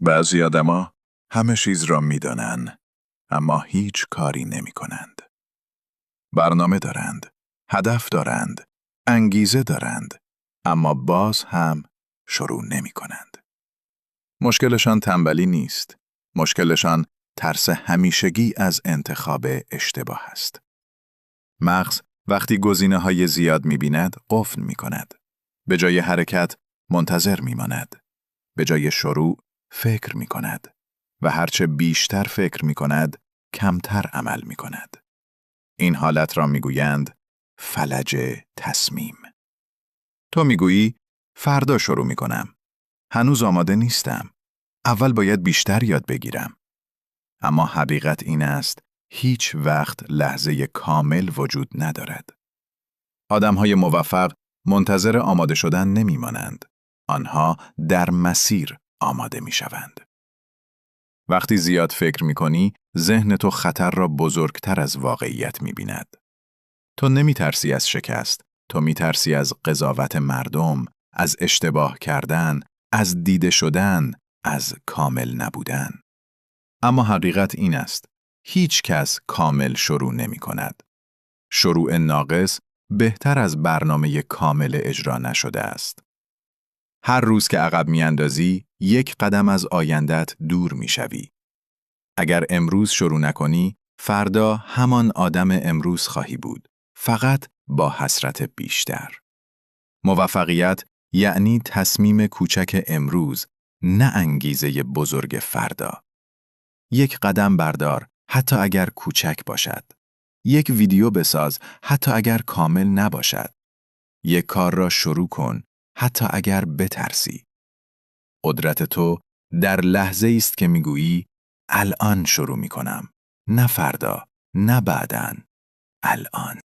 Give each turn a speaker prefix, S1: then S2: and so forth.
S1: بعضی آدما همه چیز را می‌دانند، اما هیچ کاری نمی‌کنند. برنامه دارند، هدف دارند، انگیزه دارند، اما باز هم شروع نمی‌کنند. مشکلشان تنبلی نیست. مشکلشان ترس همیشگی از انتخاب اشتباه است. مغز وقتی گزینه‌های زیاد می‌بیند، قفل می‌کند. به جای حرکت منتظر می‌ماند. به جای شروع فکر می‌کند و هرچه بیشتر فکر می‌کند، کمتر عمل می‌کند. این حالت را می‌گویند فلج تصمیم. تو می‌گویی فردا شروع می‌کنم. هنوز آماده نیستم. اول باید بیشتر یاد بگیرم. اما حقیقت این است هیچ وقت لحظه کامل وجود ندارد. آدم‌های موفق منتظر آماده شدن نمی‌مانند. آنها در مسیر آماده می‌شوند. وقتی زیاد فکر می‌کنی، ذهن تو خطر را بزرگتر از واقعیت می‌بیند. تو نمی‌ترسی از شکست، تو می‌ترسی از قضاوت مردم، از اشتباه کردن، از دیده شدن، از کامل نبودن. اما حقیقت این است، هیچ کس کامل شروع نمی‌کند. شروع ناقص بهتر از برنامه کامل اجرا نشده است. هر روز که عقب میاندازی، یک قدم از آیندت دور میشوی. اگر امروز شروع نکنی، فردا همان آدم امروز خواهی بود، فقط با حسرت بیشتر. موفقیت یعنی تصمیم کوچک امروز، نه انگیزه بزرگ فردا. یک قدم بردار، حتی اگر کوچک باشد. یک ویدیو بساز، حتی اگر کامل نباشد. یک کار را شروع کن، حتی اگر بترسی. قدرت تو در لحظه است که میگویی الان شروع میکنم. نه فردا، نه بعداً. الان.